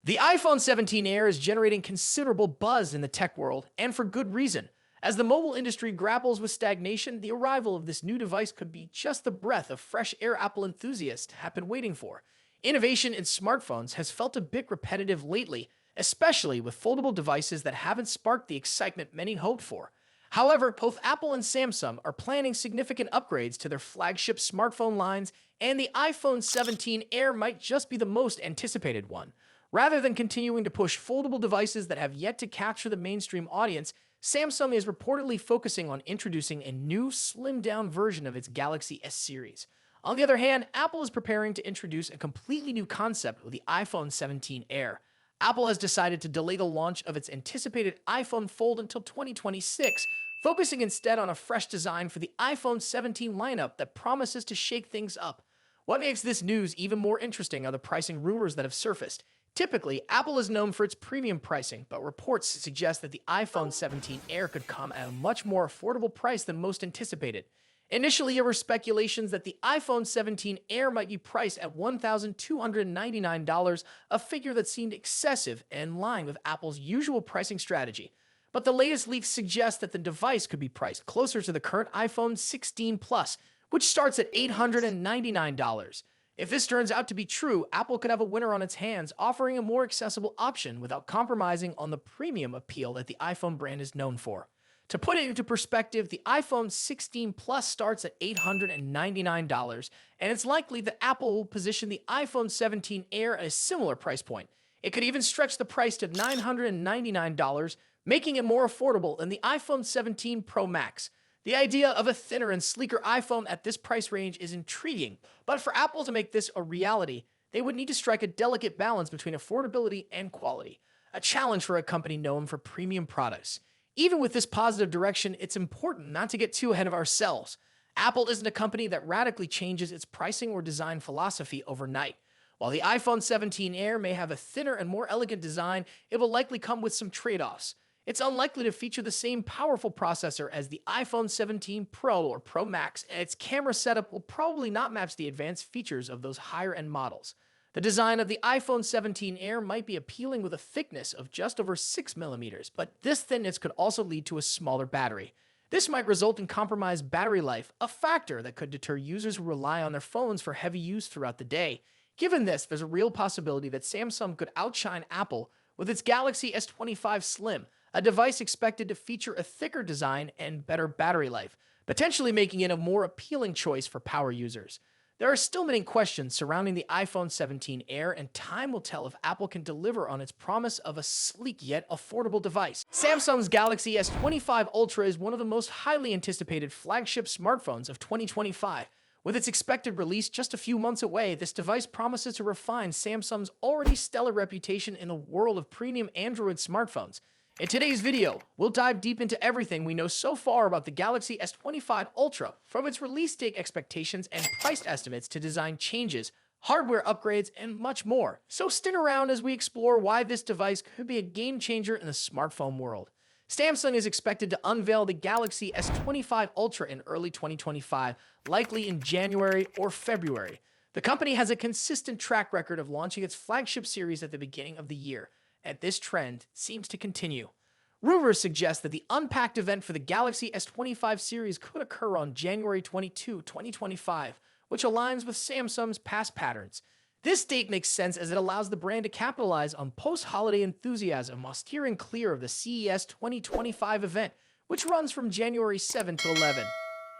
The iPhone 17 Air is generating considerable buzz in the tech world, and for good reason. As the mobile industry grapples with stagnation, the arrival of this new device could be just the breath of fresh air Apple enthusiasts have been waiting for. Innovation in smartphones has felt a bit repetitive lately, especially with foldable devices that haven't sparked the excitement many hoped for. However, both Apple and Samsung are planning significant upgrades to their flagship smartphone lines, and the iPhone 17 Air might just be the most anticipated one. Rather than continuing to push foldable devices that have yet to capture the mainstream audience, Samsung is reportedly focusing on introducing a new, slimmed-down version of its Galaxy S series. On the other hand, Apple is preparing to introduce a completely new concept with the iPhone 17 Air. Apple has decided to delay the launch of its anticipated iPhone Fold until 2026, focusing instead on a fresh design for the iPhone 17 lineup that promises to shake things up. What makes this news even more interesting are the pricing rumors that have surfaced. Typically, Apple is known for its premium pricing, but reports suggest that the iPhone 17 Air could come at a much more affordable price than most anticipated. Initially, there were speculations that the iPhone 17 Air might be priced at $1,299, a figure that seemed excessive and in line with Apple's usual pricing strategy. But the latest leaks suggest that the device could be priced closer to the current iPhone 16 Plus, which starts at $899. If this turns out to be true, Apple could have a winner on its hands, offering a more accessible option without compromising on the premium appeal that the iPhone brand is known for. To put it into perspective, the iPhone 16 Plus starts at $899, and it's likely that Apple will position the iPhone 17 Air at a similar price point. It could even stretch the price to $999, making it more affordable than the iPhone 17 Pro Max. The idea of a thinner and sleeker iPhone at this price range is intriguing, but for Apple to make this a reality, they would need to strike a delicate balance between affordability and quality, a challenge for a company known for premium products. Even with this positive direction, it's important not to get too ahead of ourselves. Apple isn't a company that radically changes its pricing or design philosophy overnight. While the iPhone 17 Air may have a thinner and more elegant design, it will likely come with some trade-offs. It's unlikely to feature the same powerful processor as the iPhone 17 Pro or Pro Max, and its camera setup will probably not match the advanced features of those higher-end models. The design of the iPhone 17 Air might be appealing with a thickness of just over 6mm, but this thinness could also lead to a smaller battery. This might result in compromised battery life, a factor that could deter users who rely on their phones for heavy use throughout the day. Given this, there's a real possibility that Samsung could outshine Apple with its Galaxy S25 Slim, a device expected to feature a thicker design and better battery life, potentially making it a more appealing choice for power users. There are still many questions surrounding the iPhone 17 Air, and time will tell if Apple can deliver on its promise of a sleek yet affordable device. Samsung's Galaxy S25 Ultra is one of the most highly anticipated flagship smartphones of 2025. With its expected release just a few months away, this device promises to refine Samsung's already stellar reputation in the world of premium Android smartphones. In today's video, we'll dive deep into everything we know so far about the Galaxy S25 Ultra, from its release date expectations and price estimates to design changes, hardware upgrades, and much more. So stick around as we explore why this device could be a game changer in the smartphone world. Samsung is expected to unveil the Galaxy S25 Ultra in early 2025, likely in January or February. The company has a consistent track record of launching its flagship series at the beginning of the year, and this trend seems to continue. Rumors suggest that the Unpacked event for the Galaxy S25 series could occur on January 22, 2025, which aligns with Samsung's past patterns. This date makes sense as it allows the brand to capitalize on post-holiday enthusiasm while steering clear of the CES 2025 event, which runs from January 7 to 11.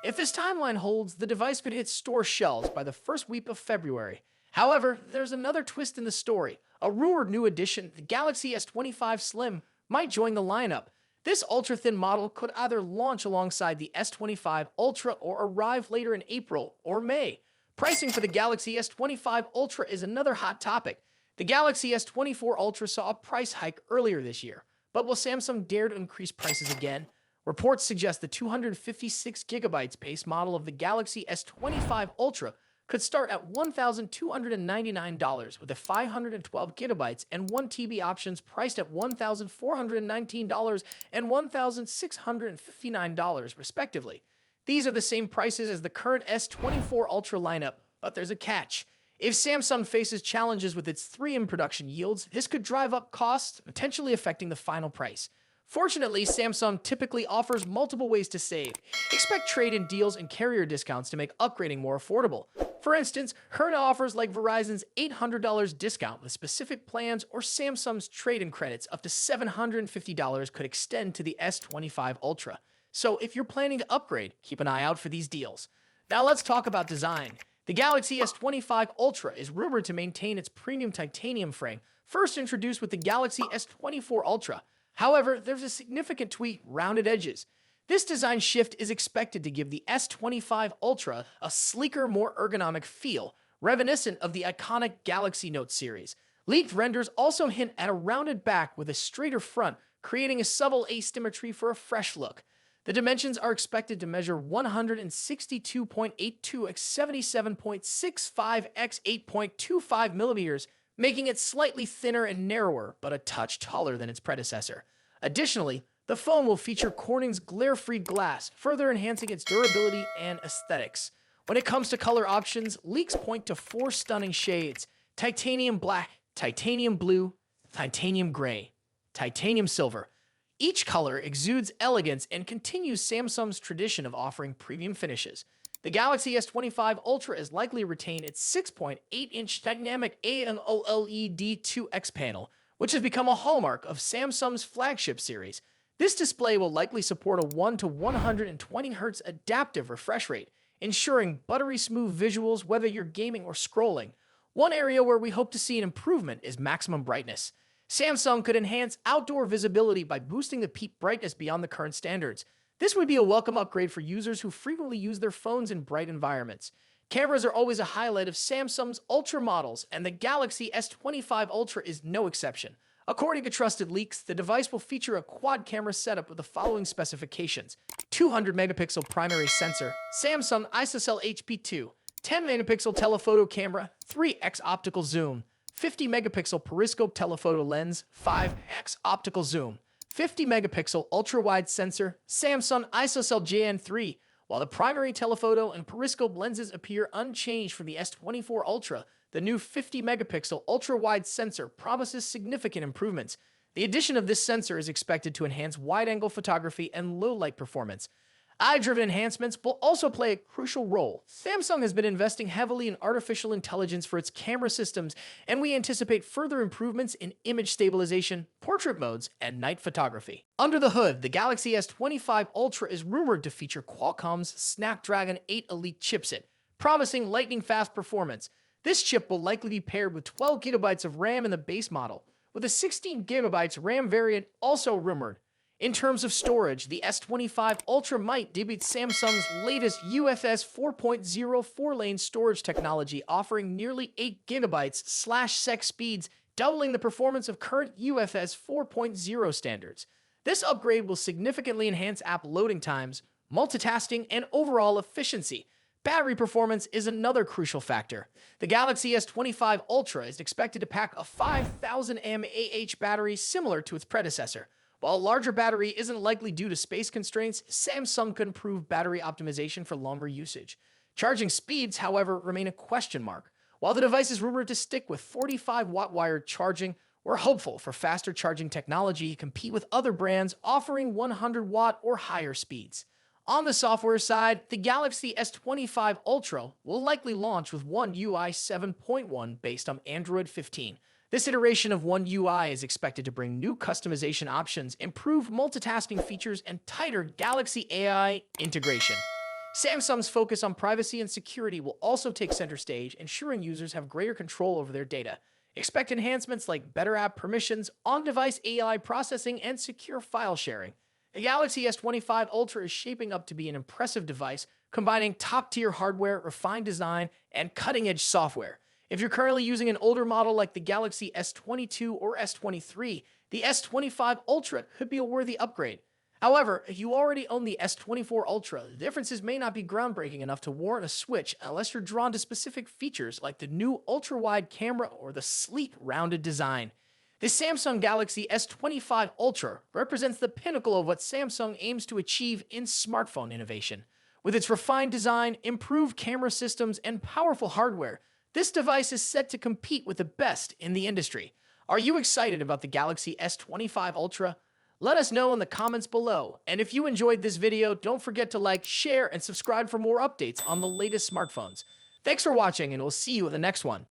If this timeline holds, the device could hit store shelves by the first week of February. However, there's another twist in the story. A rumored new addition, the Galaxy S25 Slim, might join the lineup. This ultra-thin model could either launch alongside the S25 Ultra or arrive later in April or May. Pricing for the Galaxy S25 Ultra is another hot topic. The Galaxy S24 Ultra saw a price hike earlier this year, but will Samsung dare to increase prices again? Reports suggest the 256GB base model of the Galaxy S25 Ultra could start at $1,299 with the 512GB and 1TB options priced at $1,419 and $1,659 respectively. These are the same prices as the current S24 Ultra lineup, but there's a catch. If Samsung faces challenges with its 3M production yields, this could drive up costs, potentially affecting the final price. Fortunately, Samsung typically offers multiple ways to save. Expect trade-in deals and carrier discounts to make upgrading more affordable. For instance, current offers like Verizon's $800 discount with specific plans or Samsung's trade-in credits up to $750 could extend to the S25 Ultra. So if you're planning to upgrade, keep an eye out for these deals. Now let's talk about design. The Galaxy S25 Ultra is rumored to maintain its premium titanium frame, first introduced with the Galaxy S24 Ultra. However, there's a significant tweak: rounded edges. This design shift is expected to give the S25 Ultra a sleeker, more ergonomic feel, reminiscent of the iconic Galaxy Note series. Leaked renders also hint at a rounded back with a straighter front, creating a subtle asymmetry for a fresh look. The dimensions are expected to measure 162.82 x 77.65 x 8.25 millimeters, making it slightly thinner and narrower, but a touch taller than its predecessor. Additionally, the phone will feature Corning's glare-free glass, further enhancing its durability and aesthetics. When it comes to color options, leaks point to 4 stunning shades: titanium black, titanium blue, titanium gray, titanium silver. Each color exudes elegance and continues Samsung's tradition of offering premium finishes. The Galaxy S25 Ultra is likely to retain its 6.8-inch dynamic AMOLED 2X panel, which has become a hallmark of Samsung's flagship series. This display will likely support a 1 to 120 Hz adaptive refresh rate, ensuring buttery smooth visuals whether you're gaming or scrolling. One area where we hope to see an improvement is maximum brightness. Samsung could enhance outdoor visibility by boosting the peak brightness beyond the current standards. This would be a welcome upgrade for users who frequently use their phones in bright environments. Cameras are always a highlight of Samsung's Ultra models, and the Galaxy S25 Ultra is no exception. According to trusted leaks, the device will feature a quad-camera setup with the following specifications: 200-megapixel primary sensor, Samsung ISOCELL HP2, 10-megapixel telephoto camera, 3x optical zoom, 50-megapixel periscope telephoto lens, 5x optical zoom, 50-megapixel ultra-wide sensor, Samsung ISOCELL JN3. While the primary telephoto and periscope lenses appear unchanged from the S24 Ultra, the new 50-megapixel ultra-wide sensor promises significant improvements. The addition of this sensor is expected to enhance wide-angle photography and low-light performance. Eye-driven enhancements will also play a crucial role. Samsung has been investing heavily in artificial intelligence for its camera systems, and we anticipate further improvements in image stabilization, portrait modes, and night photography. Under the hood, the Galaxy S25 Ultra is rumored to feature Qualcomm's Snapdragon 8 Elite chipset, promising lightning-fast performance. This chip will likely be paired with 12 GB of RAM in the base model, with a 16 GB RAM variant also rumored. In terms of storage, the S25 Ultra might debut Samsung's latest UFS 4.0 4-lane storage technology, offering nearly 8 GB/sec speeds, doubling the performance of current UFS 4.0 standards. This upgrade will significantly enhance app loading times, multitasking, and overall efficiency. Battery performance is another crucial factor. The Galaxy S25 Ultra is expected to pack a 5,000 mAh battery similar to its predecessor. While a larger battery isn't likely due to space constraints, Samsung could improve battery optimization for longer usage. Charging speeds, however, remain a question mark. While the device is rumored to stick with 45-watt wired charging, we're hopeful for faster charging technology to compete with other brands offering 100-watt or higher speeds. On the software side, the Galaxy S25 Ultra will likely launch with One UI 7.1 based on Android 15. This iteration of One UI is expected to bring new customization options, improved multitasking features, and tighter Galaxy AI integration. Samsung's focus on privacy and security will also take center stage, ensuring users have greater control over their data. Expect enhancements like better app permissions, on-device AI processing, and secure file sharing. The Galaxy S25 Ultra is shaping up to be an impressive device, combining top-tier hardware, refined design, and cutting-edge software. If you're currently using an older model like the Galaxy S22 or S23, the S25 Ultra could be a worthy upgrade. However, if you already own the S24 Ultra, the differences may not be groundbreaking enough to warrant a switch unless you're drawn to specific features like the new ultra-wide camera or the sleek, rounded design. The Samsung Galaxy S25 Ultra represents the pinnacle of what Samsung aims to achieve in smartphone innovation. With its refined design, improved camera systems, and powerful hardware, This device is set to compete with the best in the industry. Are you excited about the Galaxy S25 Ultra? Let us know in the comments below. And if you enjoyed this video, don't forget to like, share, and subscribe for more updates on the latest smartphones. Thanks for watching, and we'll see you in the next one.